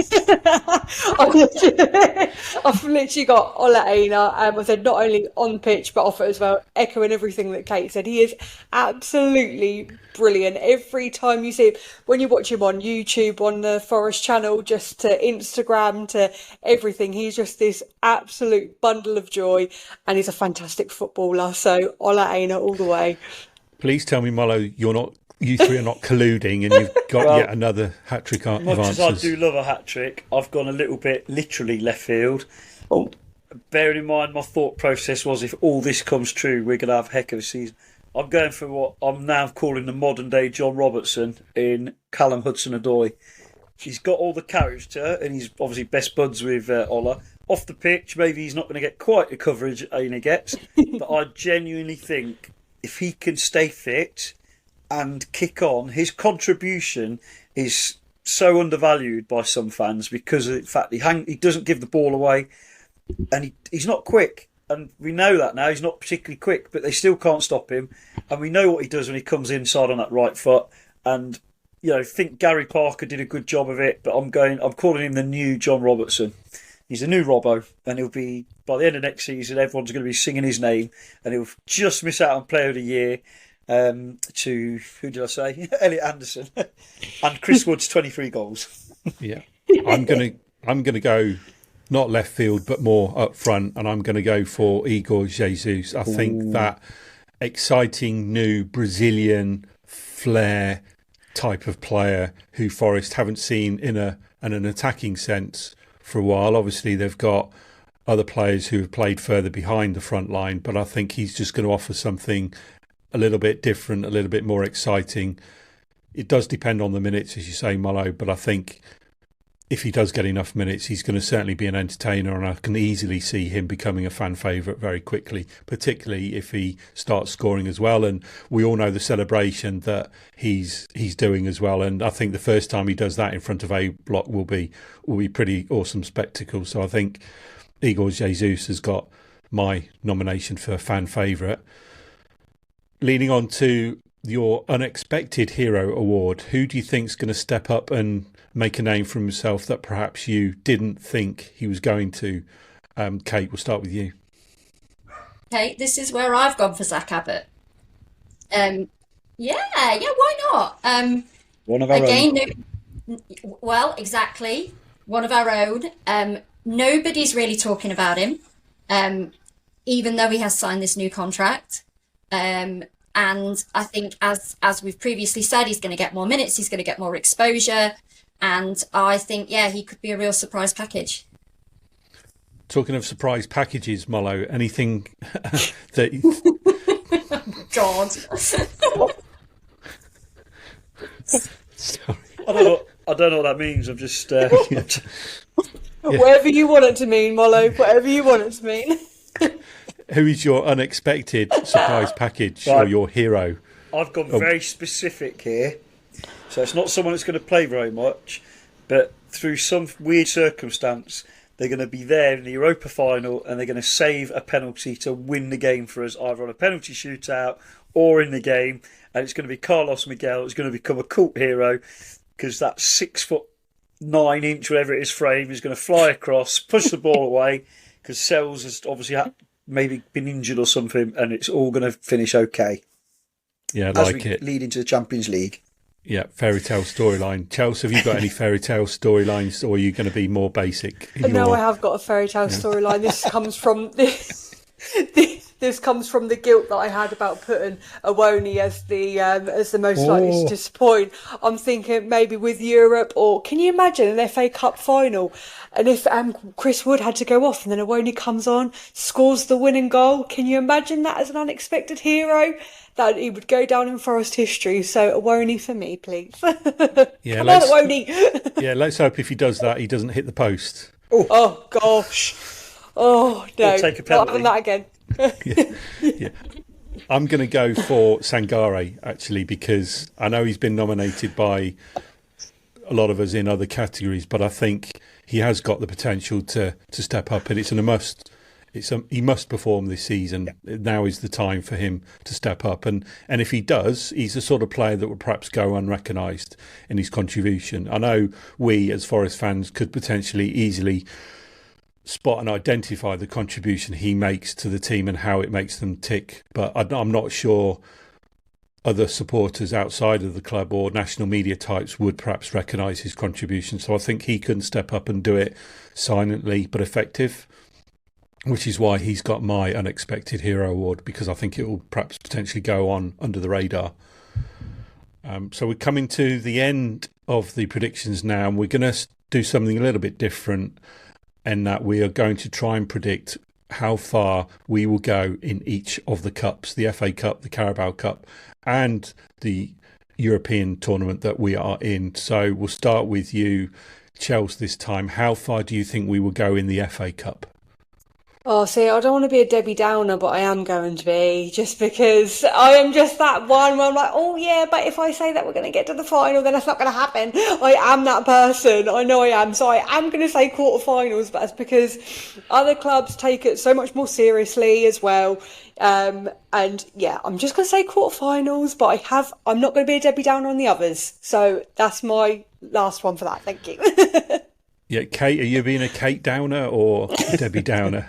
Speaker 7: I've literally got Ola Aina. I said not only on pitch but off it as well, echoing everything that Kate said. He is absolutely brilliant. Every time you see him, when you watch him on YouTube, on the Forest channel, just to Instagram, to everything, he's just this absolute bundle of joy, and he's a fantastic footballer. So Ola Aina all the way.
Speaker 5: Please tell me, Mollo, you three are not colluding and you've got yet another hat-trick of
Speaker 8: Much
Speaker 5: answers.
Speaker 8: as I do love a hat-trick, I've gone a little bit literally left field. Bearing in mind my thought process was, if all this comes true, we're going to have a heck of a season. I'm going for what I'm now calling the modern-day John Robertson in Callum Hudson-Odoi. He's got all the character, and he's obviously best buds with Ola. Off the pitch, maybe he's not going to get quite the coverage Aina gets, but I genuinely think if he can stay fit and kick on, his contribution is so undervalued by some fans because of the fact he doesn't give the ball away, and he's not quick. And we know that now. He's not particularly quick, but they still can't stop him. And we know what he does when he comes inside on that right foot. And, I think Gary Parker did a good job of it, but I'm calling him the new John Robertson. He's a new Robbo, and he'll be, by the end of next season, everyone's going to be singing his name, and he'll just miss out on Player of the Year to, who did I say? Elliot Anderson. And Chris Wood's 23 goals.
Speaker 5: Yeah. I'm gonna go not left field, but more up front, and I'm going to go for Igor Jesus. I think that exciting new Brazilian flair type of player who Forest haven't seen in an attacking sense for a while. Obviously, they've got other players who have played further behind the front line, but I think he's just going to offer something a little bit different, a little bit more exciting. It does depend on the minutes, as you say, Mollo, but I think if he does get enough minutes, he's going to certainly be an entertainer, and I can easily see him becoming a fan favourite very quickly, particularly if he starts scoring as well. And we all know the celebration that he's doing as well. And I think the first time he does that in front of A Block will be pretty awesome spectacle. So I think Igor Jesus has got my nomination for fan favourite. Leading on to your unexpected hero award, who do you think is going to step up and make a name for himself that perhaps you didn't think he was going to? Kate, we'll start with you.
Speaker 6: Okay, this is where I've gone for Zach Abbott. Yeah, why not?
Speaker 8: One of our own.
Speaker 6: Well, exactly. One of our own. Nobody's really talking about him, even though he has signed this new contract. And I think, as we've previously said, he's going to get more minutes, he's going to get more exposure. And I think, he could be a real surprise package.
Speaker 5: Talking of surprise packages, Mollo, anything that...
Speaker 6: God.
Speaker 5: Sorry.
Speaker 8: I don't know what that means. I'm just...
Speaker 7: Whatever you want it to mean, Mollo. Whatever you want it to mean.
Speaker 5: Who is your unexpected surprise package or your hero?
Speaker 8: I've gone very specific here. So it's not someone that's going to play very much, but through some weird circumstance, they're going to be there in the Europa final and they're going to save a penalty to win the game for us, either on a penalty shootout or in the game. And it's going to be Carlos Miguel. It's going to become a cult hero because that 6'9", whatever it is, frame is going to fly across, push the ball away, because Sells has obviously maybe been injured or something, and it's all going to finish okay.
Speaker 5: Yeah,
Speaker 8: as
Speaker 5: like
Speaker 8: we
Speaker 5: it.
Speaker 8: lead into the Champions League.
Speaker 5: Yeah, fairy tale storyline. Chelsea, have you got any fairy tale storylines, or are you going to be more basic?
Speaker 7: No, I have got a fairy tale storyline. This comes from this comes from the guilt that I had about putting Awoni as the most likely to disappoint. I'm thinking maybe with Europe, or can you imagine an FA Cup final? And if Chris Wood had to go off and then Awoni comes on, scores the winning goal, can you imagine that as an unexpected hero? That he would go down in Forest history. So Awoni for me, please.
Speaker 5: Yeah,
Speaker 7: come on, Awoni.
Speaker 5: Yeah, let's hope if he does that, he doesn't hit the post.
Speaker 7: Oh gosh. Oh no.
Speaker 8: Or take a penalty.
Speaker 7: Not having that again.
Speaker 5: Yeah. I'm going to go for Sangare, actually, because I know he's been nominated by a lot of us in other categories, but I think he has got the potential to step up, and it's he must perform this season. Now is the time for him to step up, and if he does, he's the sort of player that would perhaps go unrecognised in his contribution. I know we as Forest fans could potentially easily spot and identify the contribution he makes to the team and how it makes them tick, but I'm not sure other supporters outside of the club or national media types would perhaps recognise his contribution. So I think he can step up and do it silently but effective, which is why he's got my Unexpected Hero Award, because I think it will perhaps potentially go on under the radar. So we're coming to the end of the predictions now, and we're going to do something a little bit different, in that we are going to try and predict how far we will go in each of the cups, the FA Cup, the Carabao Cup, and the European tournament that we are in. So we'll start with you, Chelsea, this time. How far do you think we will go in the FA Cup?
Speaker 7: Oh, see, I don't want to be a Debbie Downer, but I am going to be, just because I am just that one where I'm like, oh yeah, but if I say that we're going to get to the final, then that's not going to happen. I am that person. I know I am. So I am going to say quarterfinals, but that's because other clubs take it so much more seriously as well. And yeah, I'm just going to say quarterfinals, but I'm not going to be a Debbie Downer on the others. So that's my last one for that. Thank you.
Speaker 5: Yeah, Kate, are you being a Kate Downer or Debbie Downer?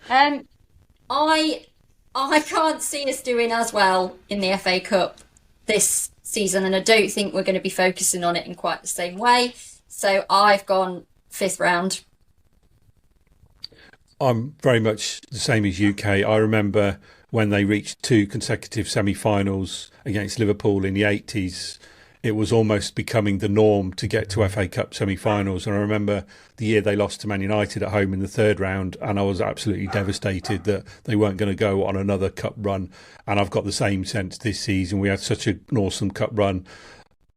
Speaker 6: I can't see us doing as well in the FA Cup this season, and I don't think we're going to be focusing on it in quite the same way. So I've gone 5th round.
Speaker 5: I'm very much the same as UK. I remember when they reached 2 consecutive semi-finals against Liverpool in the 80s. It was almost becoming the norm to get to FA Cup semi-finals. And I remember the year they lost to Man United at home in the 3rd round, and I was absolutely devastated that they weren't going to go on another cup run. And I've got the same sense this season. We had such an awesome cup run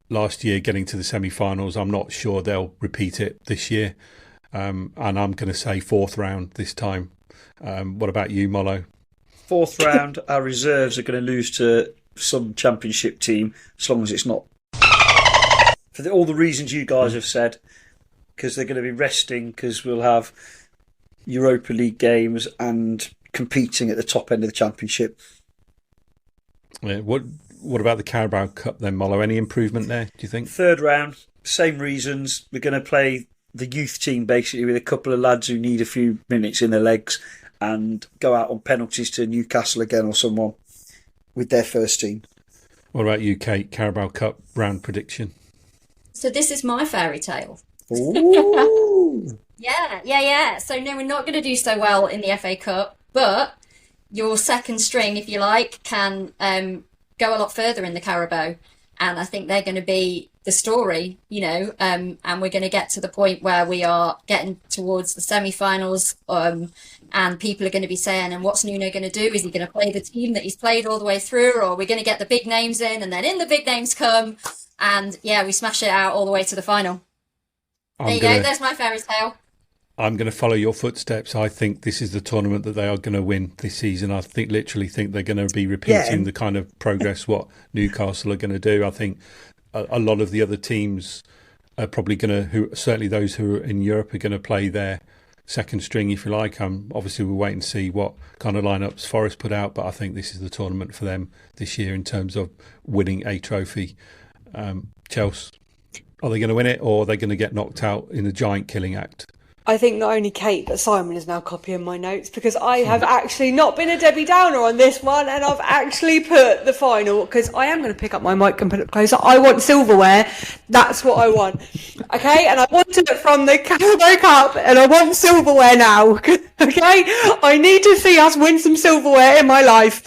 Speaker 5: last year, getting to the semi-finals. I'm not sure they'll repeat it this year. And I'm going to say 4th round this time. What about you, Mollo?
Speaker 8: 4th round, our reserves are going to lose to some championship team, as long as it's not for all the reasons you guys have said, because they're going to be resting, because we'll have Europa League games and competing at the top end of the championship.
Speaker 5: Yeah, what about the Carabao Cup then, Mollo? Any improvement there, do you think?
Speaker 8: 3rd round, same reasons. We're going to play the youth team basically with a couple of lads who need a few minutes in their legs, and go out on penalties to Newcastle again or someone with their first team.
Speaker 5: What about you, Kate? Carabao Cup round prediction?
Speaker 6: So this is my fairy tale.
Speaker 8: Ooh.
Speaker 6: Yeah. So no, we're not going to do so well in the FA Cup, but your second string, if you like, can go a lot further in the Carabao. And I think they're going to be the story, and we're going to get to the point where we are getting towards the semi-finals, and people are going to be saying, and what's Nuno going to do? Is he going to play the team that he's played all the way through, or are we going to get the big names in, and then in the big names come, and yeah, we smash it out all the way to the final. There you go, there's my fairy tale.
Speaker 5: I'm going to follow your footsteps. I think this is the tournament that they are going to win this season. I literally think they're going to be repeating the kind of progress what Newcastle are going to do. I think a lot of the other teams are probably going to, certainly those who are in Europe, are going to play their second string, if you like. Obviously, we'll wait and see what kind of lineups Forest put out, but I think this is the tournament for them this year in terms of winning a trophy. Chelsea, are they going to win it, or are they going to get knocked out in a giant killing act?
Speaker 7: I think not only Kate, but Simon is now copying my notes, because I have actually not been a Debbie Downer on this one, and I've actually put the final, because I am going to pick up my mic and put it closer. I want silverware. That's what I want. Okay? And I wanted it from the Carabao Cup, and I want silverware now. Okay? I need to see us win some silverware in my life.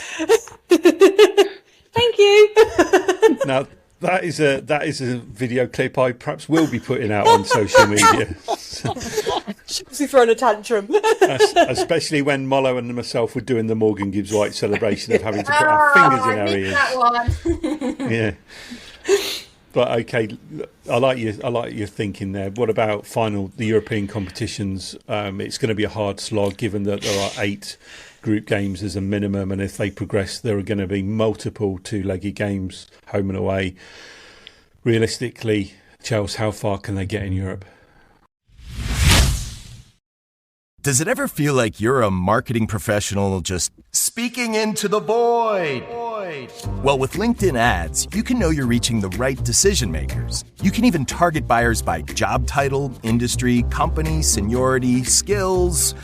Speaker 7: Thank you.
Speaker 5: Now, that is a video clip I perhaps will be putting out on social media.
Speaker 7: She's throwing a tantrum.
Speaker 5: Especially when Mollo and myself were doing the Morgan Gibbs White celebration of having to put our fingers in our ears.
Speaker 6: That one.
Speaker 5: Yeah. But okay, I like your thinking there. What about the European competitions? It's going to be a hard slog, given that there are 8 group games as a minimum, and if they progress, there are going to be multiple 2-legged games, home and away. Realistically, Chelsea, how far can they get in Europe?
Speaker 15: Does it ever feel like you're a marketing professional just speaking into the void? Well, with LinkedIn ads, you can know you're reaching the right decision makers. You can even target buyers by job title, industry, company, seniority, skills.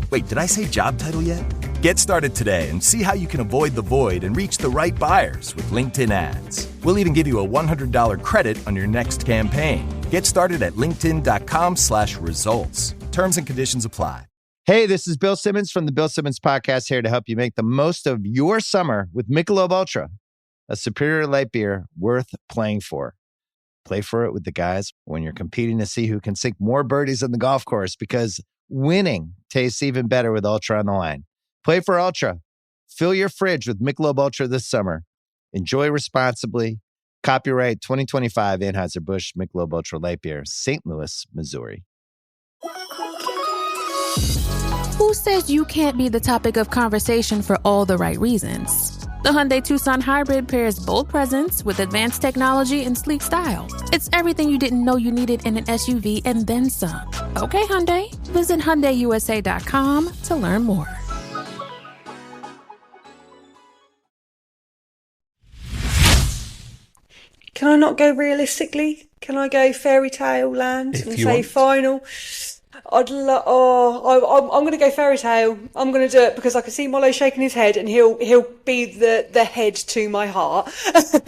Speaker 15: Wait, did I say job title yet? Get started today and see how you can avoid the void and reach the right buyers with LinkedIn ads. We'll even give you a $100 credit on your next campaign. Get started at linkedin.com/results. Terms and conditions apply.
Speaker 16: Hey, this is Bill Simmons from the Bill Simmons Podcast, here to help you make the most of your summer with Michelob Ultra, a superior light beer worth playing for. Play for it with the guys when you're competing to see who can sink more birdies on the golf course, because winning tastes even better with Ultra on the line. Play for Ultra. Fill your fridge with Michelob Ultra this summer. Enjoy responsibly. Copyright 2025 Anheuser-Busch Michelob Ultra Light Beer, St. Louis, Missouri.
Speaker 17: Who says you can't be the topic of conversation for all the right reasons? The Hyundai Tucson Hybrid pairs bold presence with advanced technology and sleek style. It's everything you didn't know you needed in an SUV and then some. Okay, Hyundai. Visit HyundaiUSA.com to learn more.
Speaker 7: Can I not go realistically? Can I go fairy tale land and say final? I'm going to go fairy tale. I'm going to do it because I can see Mollo shaking his head, and he'll be the head to my heart. So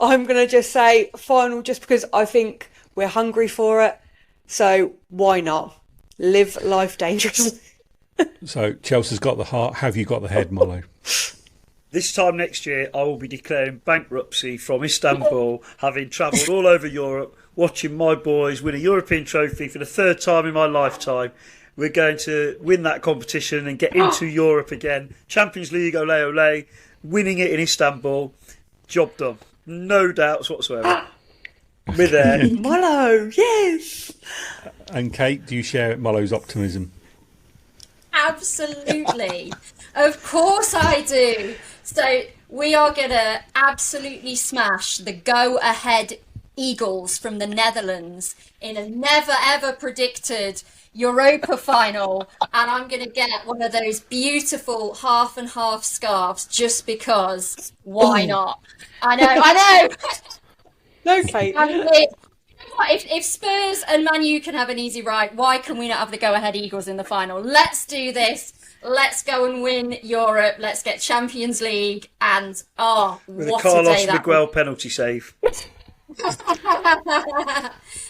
Speaker 7: I'm going to just say final, just because I think we're hungry for it. So why not live life dangerously?
Speaker 5: So Chelsea's got the heart. Have you got the head, Mollo?
Speaker 8: This time next year, I will be declaring bankruptcy from Istanbul, having travelled all over Europe, watching my boys win a European trophy for the third time in my lifetime. We're going to win that competition and get into Europe again. Champions League, ole ole, winning it in Istanbul. Job done. No doubts whatsoever. We're there.
Speaker 7: Mollo, yes.
Speaker 5: And Kate, do you share Mollo's optimism?
Speaker 6: Absolutely. Of course I do. So we are going to absolutely smash the go-ahead Eagles from the Netherlands in a never-ever predicted Europa final. And I'm going to get one of those beautiful half and half scarves just because. Why not? I know.
Speaker 7: No, Kate.
Speaker 6: If Spurs and Man U can have an easy ride, why can we not have the go-ahead Eagles in the final? Let's do this. Let's go and win Europe. Let's get Champions League. And,
Speaker 8: with
Speaker 6: what
Speaker 8: a Carlos
Speaker 6: a day that
Speaker 8: Miguel penalty save.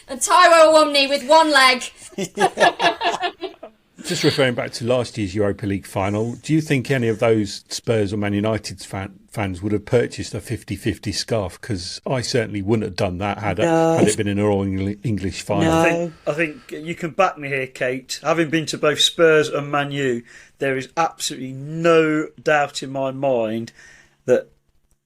Speaker 6: And Tyrell Womney with one leg.
Speaker 5: Just referring back to last year's Europa League final, do you think any of those Spurs or Man United fans would have purchased a 50-50 scarf? Because I certainly wouldn't have done that had it been an all-English final.
Speaker 7: No.
Speaker 8: I think you can back me here, Kate. Having been to both Spurs and Man U, there is absolutely no doubt in my mind that,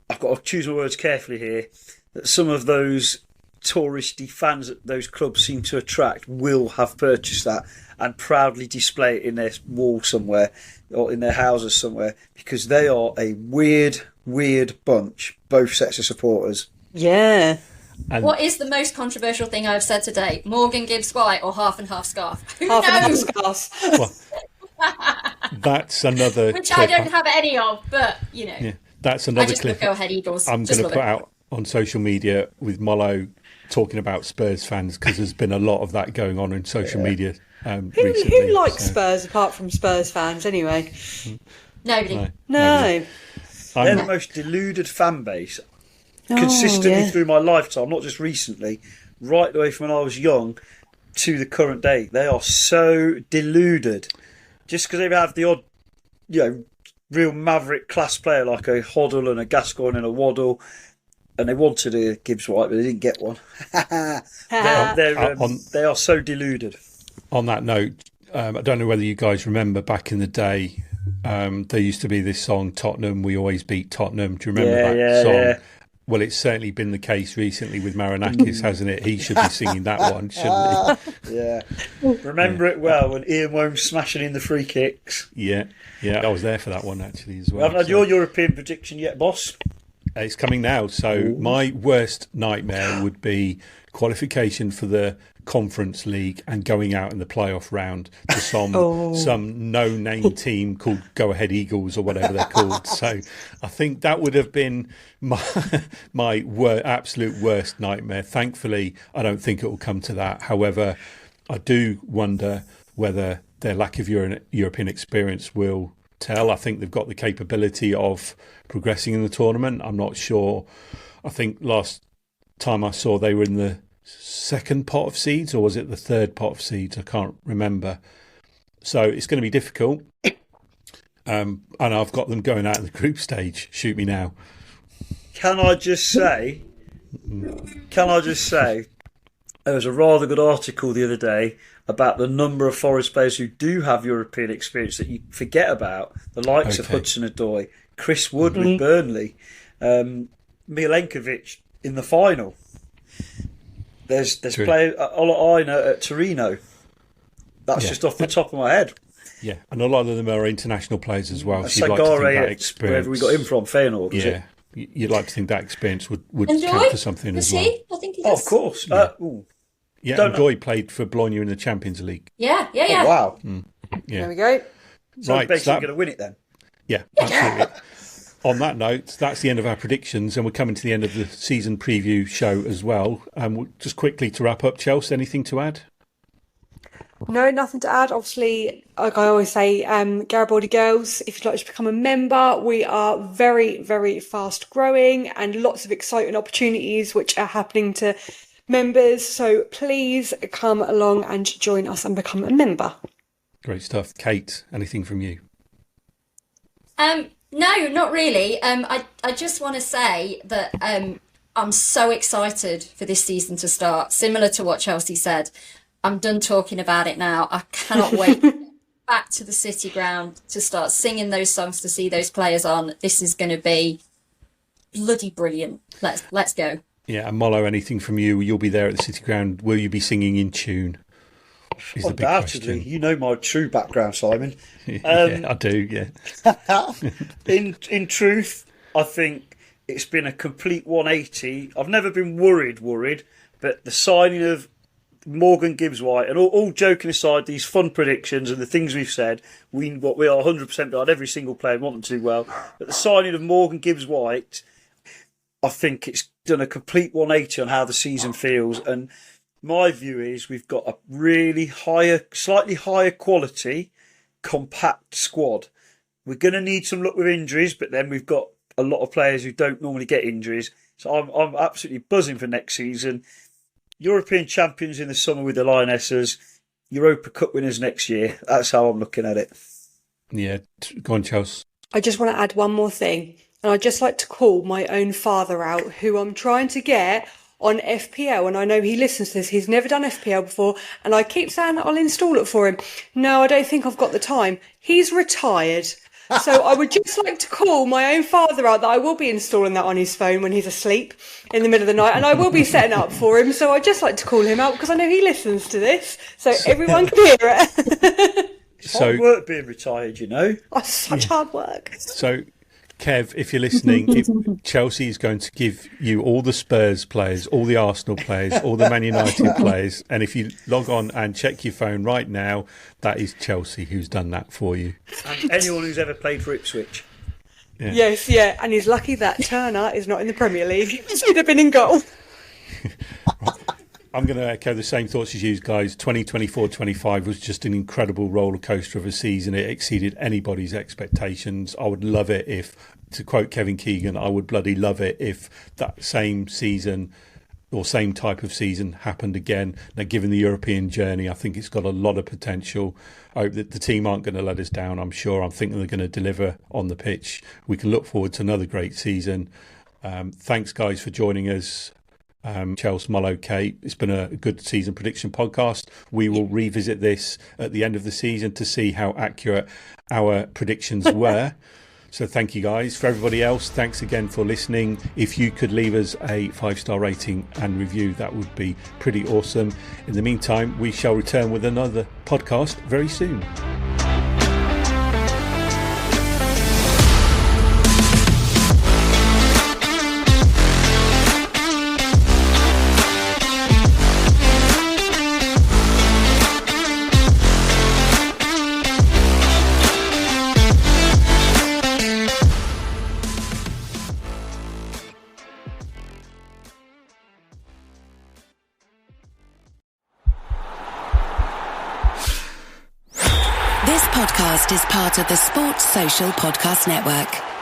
Speaker 8: I've got to choose my words carefully here, that some of those touristy fans that those clubs seem to attract will have purchased that and proudly display it in their wall somewhere or in their houses somewhere, because they are a weird bunch, both sets of supporters.
Speaker 7: Yeah.
Speaker 5: And
Speaker 6: what is the most controversial thing I've said today? Morgan Gibbs White or half and half scarf? Who
Speaker 7: Half and half
Speaker 6: knows?
Speaker 7: scarves.
Speaker 5: well, that's another
Speaker 6: Which
Speaker 5: clip
Speaker 6: I don't have any of, but, you know.
Speaker 5: Yeah, that's another
Speaker 6: I just
Speaker 5: clip
Speaker 6: go ahead Eagles.
Speaker 5: I'm
Speaker 6: Just
Speaker 5: going to
Speaker 6: love
Speaker 5: put
Speaker 6: it.
Speaker 5: out on social media with Mollo talking about Spurs fans, because there's been a lot of that going on in social media recently.
Speaker 7: Who likes Spurs apart from Spurs fans anyway?
Speaker 6: Nobody.
Speaker 7: No.
Speaker 8: They're the most deluded fan base consistently through my lifetime, not just recently, right away from when I was young to the current day. They are so deluded. Just because they have the odd, real maverick class player like a Hoddle and a Gascoigne and a Waddle, and they wanted a Gibbs White, but they didn't get one. They are so deluded.
Speaker 5: On that note, I don't know whether you guys remember back in the day, there used to be this song, Tottenham, We Always Beat Tottenham. Do you remember that song? Yeah. Well, it's certainly been the case recently with Marinakis, hasn't it? He should be singing that one, shouldn't
Speaker 8: he? Yeah. Remember it well when Ian Wome's smashing in the free kicks.
Speaker 5: Yeah. I was there for that one, actually, as well.
Speaker 8: We haven't had your European prediction yet, boss.
Speaker 5: It's coming now. So my worst nightmare would be qualification for the Conference League and going out in the playoff round to some no-name team called Go Ahead Eagles or whatever they're called. So I think that would have been my absolute worst nightmare. Thankfully, I don't think it will come to that. However, I do wonder whether their lack of European experience will tell. I think they've got the capability of progressing in the tournament. I'm not sure. I think last time I saw they were in the second pot of seeds, or was it the third pot of seeds? I can't remember. So it's going to be difficult. And I've got them going out in the group stage. Shoot me now.
Speaker 8: Can I just say, there was a rather good article the other day about the number of Forest players who do have European experience that you forget about. The likes of Hudson-Odoi, Chris Wood with Burnley, Milenkovic in the final. There's players, Olaina at Torino. That's just off the top of my head.
Speaker 5: Yeah, and a lot of them are international players as well. So
Speaker 8: you'd like to think that experience, wherever we got him from, Feyenoord, was it?
Speaker 5: You'd like to think that experience would count for something as well.
Speaker 6: I think he does.
Speaker 8: Of course.
Speaker 5: Yeah, and Doy played for Bologna in the Champions League.
Speaker 6: Yeah.
Speaker 8: Oh, wow.
Speaker 5: Yeah.
Speaker 7: There we go.
Speaker 8: So right, basically going to win it then.
Speaker 5: Yeah, absolutely. On that note, that's the end of our predictions, and we're coming to the end of the season preview show as well. Just quickly to wrap up, Chelsea, anything to add?
Speaker 7: No, nothing to add. Obviously, like I always say, Garibaldi Girls, if you'd like to become a member, we are very, very fast growing and lots of exciting opportunities which are happening to members. So please come along and join us and become a member.
Speaker 5: Great stuff. Kate, anything from you?
Speaker 6: No, not really. I just want to say that I'm so excited for this season to start. Similar to what Chelsea said, I'm done talking about it now. I cannot wait back to the City Ground to start singing those songs, to see those players on. This is going to be bloody brilliant. Let's go.
Speaker 5: Yeah, and Molo, anything from you? You'll be there at the City Ground. Will you be singing in tune?
Speaker 8: Undoubtedly. You know my true background, Simon.
Speaker 5: Yeah, I do, yeah.
Speaker 8: In truth, I think it's been a complete 180. I've never been worried, but the signing of Morgan Gibbs-White, and all joking aside, these fun predictions and the things we've said, we are 100% behind every single player and want them to do well. But the signing of Morgan Gibbs-White, I think it's done a complete 180 on how the season feels. And my view is we've got a really slightly higher quality, compact squad. We're going to need some luck with injuries, but then we've got a lot of players who don't normally get injuries. So I'm absolutely buzzing for next season. European champions in the summer with the Lionesses, Europa Cup winners next year. That's how I'm looking at it.
Speaker 5: Yeah, go on, Chelsea.
Speaker 7: I just want to add one more thing. And I'd just like to call my own father out, who I'm trying to get on FPL. And I know he listens to this. He's never done FPL before. And I keep saying I'll install it for him. No, I don't think I've got the time. He's retired. So I would just like to call my own father out that I will be installing that on his phone when he's asleep in the middle of the night, and I will be setting up for him. So I'd just like to call him out because I know he listens to this, so everyone can hear it.
Speaker 8: It's hard work being retired, you know.
Speaker 7: Oh, such hard work.
Speaker 5: So, Kev, if you're listening, Chelsea is going to give you all the Spurs players, all the Arsenal players, all the Man United players. And if you log on and check your phone right now, that is Chelsea who's done that for you.
Speaker 8: And anyone who's ever played for Ipswich.
Speaker 5: Yeah.
Speaker 7: Yes, yeah. And he's lucky that Turner is not in the Premier League. He should have been in goal.
Speaker 5: I'm going to echo the same thoughts as you guys. 2024-25 was just an incredible roller coaster of a season. It exceeded anybody's expectations. I would love it if, to quote Kevin Keegan, I would bloody love it if that same season or same type of season happened again. Now, given the European journey, I think it's got a lot of potential. I hope that the team aren't going to let us down, I'm sure. I'm thinking they're going to deliver on the pitch. We can look forward to another great season. Thanks, guys, for joining us. Chelsea, Molo, Kate, it's been a good season prediction podcast. We will revisit this at the end of the season to see how accurate our predictions were. So thank you, guys. For everybody else, thanks again for listening. If you could leave us a 5-star rating and review, that would be pretty awesome. In the meantime, we shall return with another podcast very soon.
Speaker 18: podcast is part of the Sports Social Podcast Network.